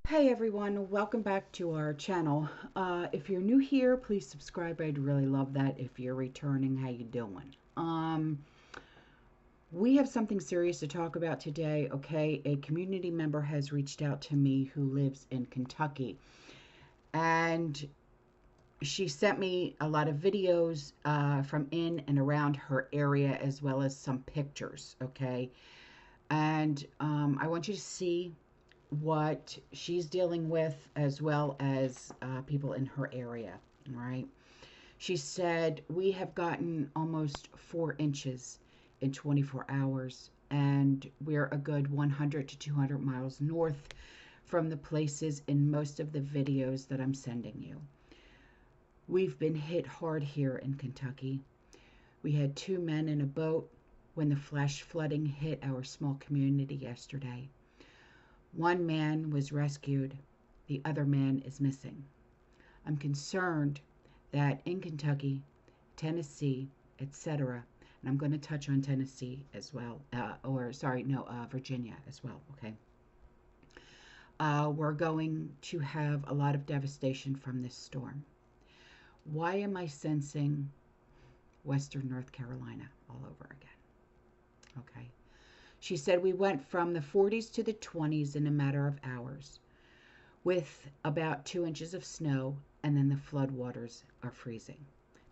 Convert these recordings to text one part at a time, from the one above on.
Hey everyone, welcome back to our channel. If you're new here, please subscribe. I'd really love that. If you're returning, how you doing? We have something serious to talk about today, okay? A community member has reached out to me who lives in Kentucky, and she sent me a lot of videos from in and around her area, as well as some pictures, okay? And I want you to see what she's dealing with, as well as people in her area. All right. She said, we have gotten almost 4 inches in 24 hours, and we're a good 100 to 200 miles north from the places in most of the videos that I'm sending you. We've been hit hard here in Kentucky. We had 2 men in a boat when the flash flooding hit our small community yesterday. 1 man was rescued. The other man is missing. I'm concerned that in Kentucky, Tennessee, etc., and I'm going to touch on Tennessee as well, Virginia as well, okay? We're going to have a lot of devastation from this storm. Why am I sensing Western North Carolina all over again? Okay. She said we went from the 40s to the 20s in a matter of hours, with about 2 inches of snow, and then the floodwaters are freezing.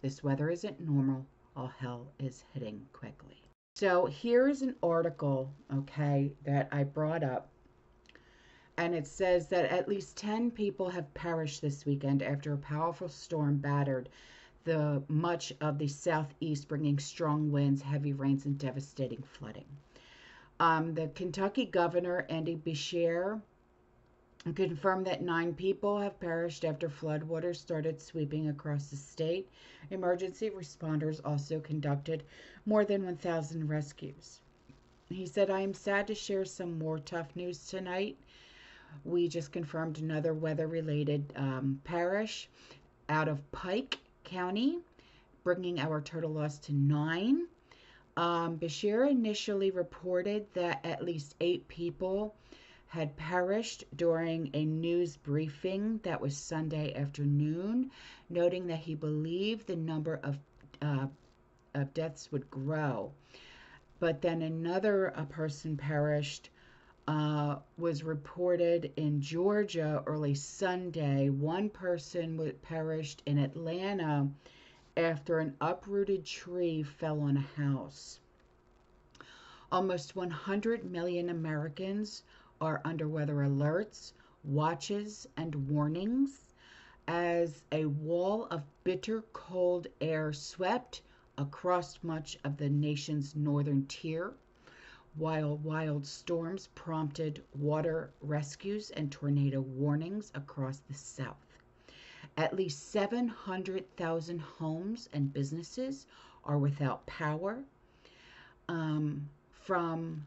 This weather isn't normal. All hell is hitting quickly. So here's an article, okay, that I brought up, and it says that at least 10 people have perished this weekend after a powerful storm battered the much of the southeast, bringing strong winds, heavy rains, and devastating flooding. The Kentucky governor, Andy Beshear, confirmed that 9 people have perished after floodwaters started sweeping across the state. Emergency responders also conducted more than 1,000 rescues. He said, I am sad to share some more tough news tonight. We just confirmed another weather-related parish out of Pike County, bringing our total loss to 9. Beshear initially reported that at least 8 people had perished during a news briefing that was Sunday afternoon, noting that he believed the number of deaths would grow. But then another person perished, was reported in Georgia early Sunday. 1 person perished in Atlanta after an uprooted tree fell on a house. Almost 100 million Americans are under weather alerts, watches, and warnings as a wall of bitter cold air swept across much of the nation's northern tier, while wild storms prompted water rescues and tornado warnings across the south. At least 700,000 homes and businesses are without power, from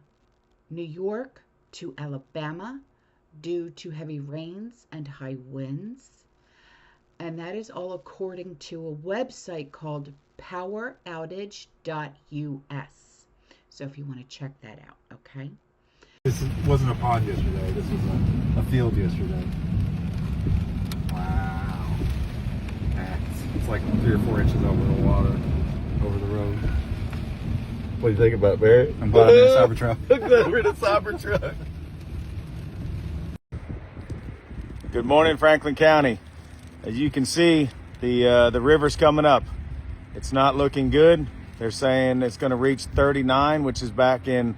New York to Alabama, due to heavy rains and high winds. And that is all according to a website called poweroutage.us. So if you want to check that out, okay? This wasn't a pond yesterday. This was a field yesterday. Wow. It's like 3 or 4 inches over the water, over the road. What do you think about it, Barrett? I'm glad I'm in a Cybertruck. I'm glad we're in a Cybertruck. Good morning, Franklin County. As you can see, the river's coming up. It's not looking good. They're saying it's going to reach 39, which is back in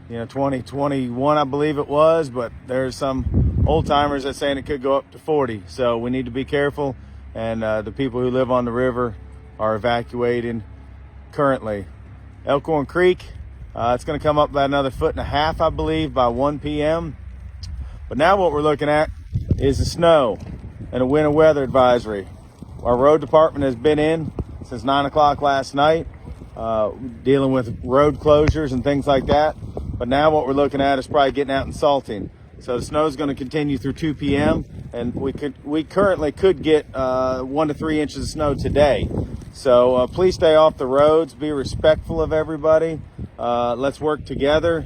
2021, I believe it was. But there's some old timers that saying it could go up to 40. So we need to be careful. And the people who live on the river are evacuating currently. Elkhorn Creek, it's going to come up about another 1.5 feet, I believe, by 1 p.m. But now what we're looking at is the snow and a winter weather advisory. Our road department has been in since 9 o'clock last night, dealing with road closures and things like that. But now what we're looking at is probably getting out and salting. So the snow is going to continue through 2 p.m. and we currently could get 1 to 3 inches of snow today. So please stay off the roads, be respectful of everybody. Let's work together.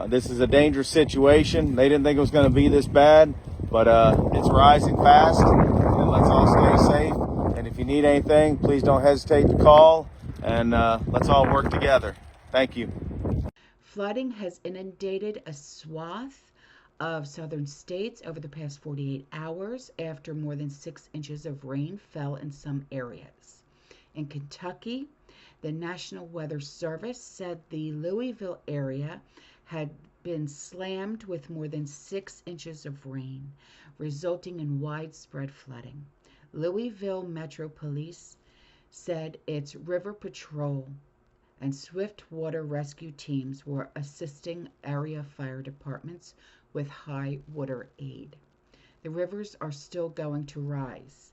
This is a dangerous situation. They didn't think it was going to be this bad, but it's rising fast, and let's all stay safe. And if you need anything, please don't hesitate to call, and let's all work together. Thank you. Flooding has inundated a swath of southern states over the past 48 hours after more than 6 inches of rain fell in some areas. In Kentucky, the National Weather Service said the Louisville area had been slammed with more than 6 inches of rain, resulting in widespread flooding. Louisville Metro Police said its river patrol and swift water rescue teams were assisting area fire departments with high water aid. The rivers are still going to rise.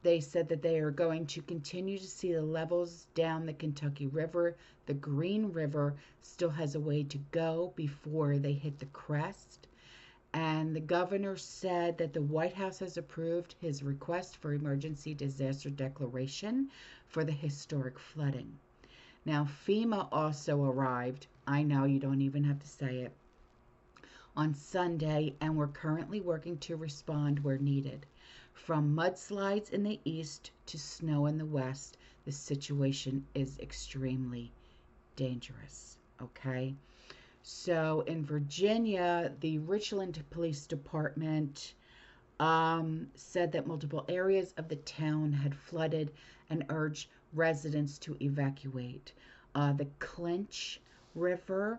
They said that they are going to continue to see the levels down the Kentucky River. The Green River still has a way to go before they hit the crest. And the governor said that the White House has approved his request for emergency disaster declaration for the historic flooding. Now, FEMA also arrived. I know, you don't even have to say it. On Sunday, and we're currently working to respond where needed. From mudslides in the east to snow in the west, the situation is extremely dangerous. Okay? So in Virginia, the Richland Police Department said that multiple areas of the town had flooded and urged residents to evacuate. The Clinch River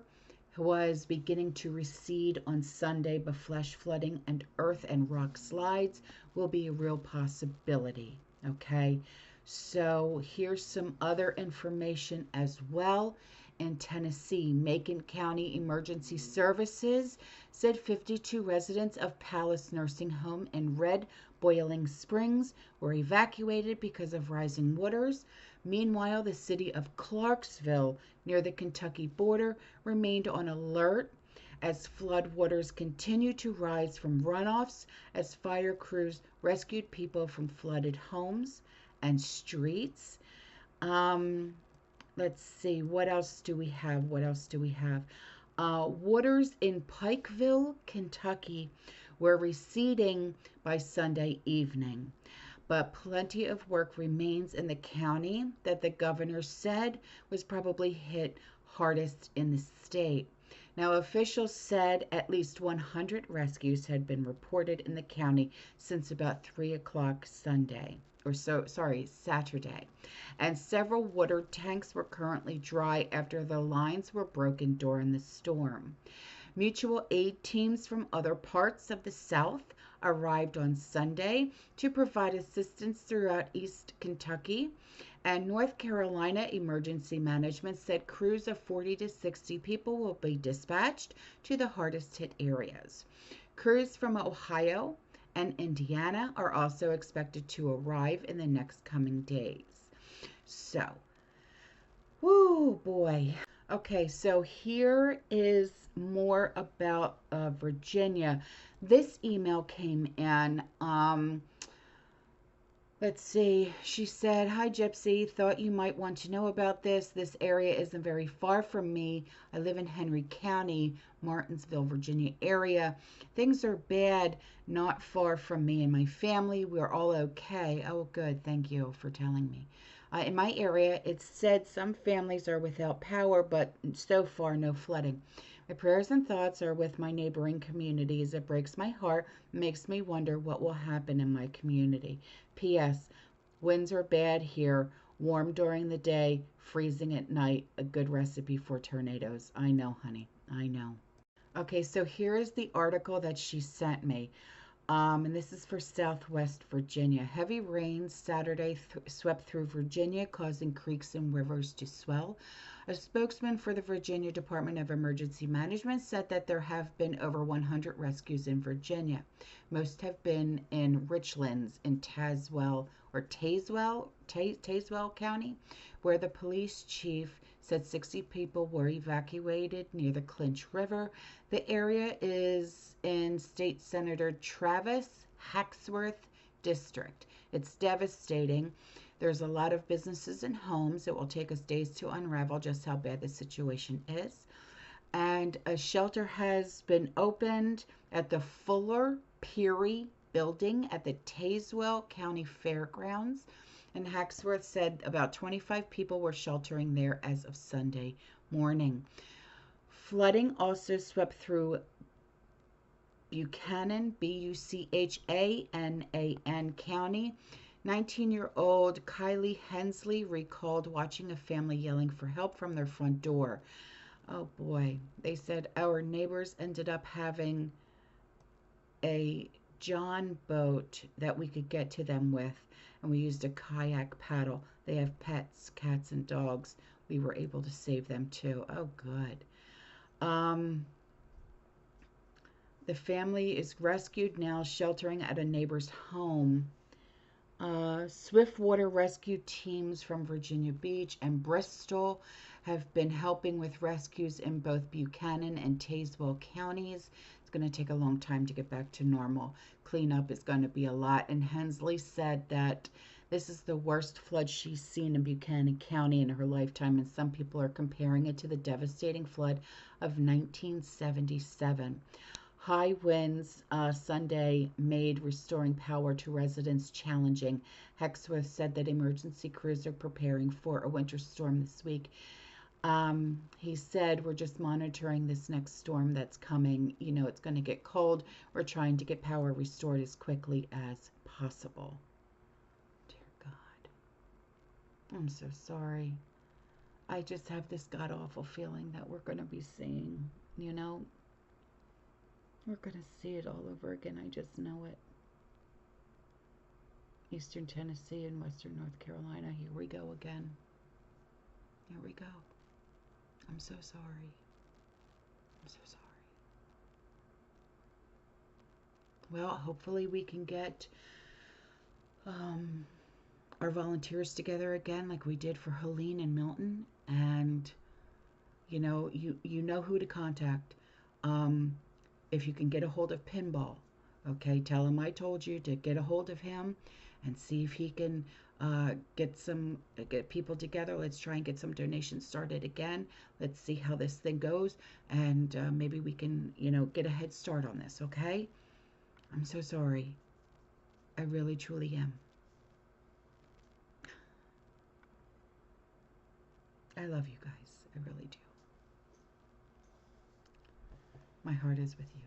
was beginning to recede on Sunday, but flash flooding and earth and rock slides will be a real possibility. Okay, so here's some other information as well. In Tennessee, Macon County Emergency Services said 52 residents of Palace Nursing Home in Red Boiling Springs were evacuated because of rising waters. Meanwhile, the city of Clarksville, near the Kentucky border, remained on alert as flood waters continue to rise from runoffs as fire crews rescued people from flooded homes and streets. Let's see, what else do we have? Waters in Pikeville, Kentucky were receding by Sunday evening, but plenty of work remains in the county that the governor said was probably hit hardest in the state. Now, officials said at least 100 rescues had been reported in the county since about 3 o'clock Saturday. And several water tanks were currently dry after the lines were broken during the storm. Mutual aid teams from other parts of the South arrived on Sunday to provide assistance throughout East Kentucky. And North Carolina Emergency Management said crews of 40 to 60 people will be dispatched to the hardest hit areas. Crews from Ohio and Indiana are also expected to arrive in the next coming days. So, whoo boy. Okay, so here is more about Virginia. This email came in. Let's see. She said, "Hi Gypsy, thought you might want to know about this. This area isn't very far from me. I live in Henry County, Martinsville, Virginia area. Things are bad, not far from me and my family. We're all okay." Oh, good. Thank you for telling me. In my area, it's said some families are without power, but so far, no flooding. My prayers and thoughts are with my neighboring communities. It breaks my heart, makes me wonder what will happen in my community. P.S. Winds are bad here, warm during the day, freezing at night. A good recipe for tornadoes. I know, honey. I know. Okay, so here is the article that she sent me. And this is for Southwest Virginia. Heavy rains Saturday swept through Virginia, causing creeks and rivers to swell. A spokesman for the Virginia Department of Emergency Management said that there have been over 100 rescues in Virginia. Most have been in Richlands in Tazewell County, where the police chief said 60 people were evacuated near the Clinch River. The area is in State Senator Travis Haxworth district. It's devastating. There's a lot of businesses and homes. It will take us days to unravel just how bad the situation is. And a shelter has been opened at the Fuller Peary building at the Tazewell County Fairgrounds. And Hacksworth said about 25 people were sheltering there as of Sunday morning. Flooding also swept through Buchanan, Buchanan County. 19-year-old Kylie Hensley recalled watching a family yelling for help from their front door. Oh boy, they said our neighbors ended up having a John boat that we could get to them with, and we used a kayak paddle. They have pets, cats and dogs. We were able to save them too. Oh, good. The family is rescued now, sheltering at a neighbor's home. Swiftwater rescue teams from Virginia Beach and Bristol have been helping with rescues in both Buchanan and Tazewell counties. It's going to take a long time to get back to normal. Cleanup is going to be a lot. And Hensley said that this is the worst flood she's seen in Buchanan County in her lifetime, and some people are comparing it to the devastating flood of 1977. High winds Sunday made restoring power to residents challenging. Hexworth said that emergency crews are preparing for a winter storm this week. He said, we're just monitoring this next storm that's coming. You know, it's going to get cold. We're trying to get power restored as quickly as possible. Dear God. I'm so sorry. I just have this god-awful feeling that we're going to be seeing, you know, we're going to see it all over again. I just know it. Eastern Tennessee and Western North Carolina. Here we go again. Here we go. I'm so sorry. I'm so sorry. Well, hopefully we can get our volunteers together again like we did for Helene and Milton. And, you know, you know who to contact. If you can get a hold of Pinball, okay, tell him I told you to get a hold of him and see if he can get people together. Let's try and get some donations started again. Let's see how this thing goes, and maybe we can, you know, get a head start on this, okay? I'm so sorry. I really, truly am. I love you guys. I really do. My heart is with you.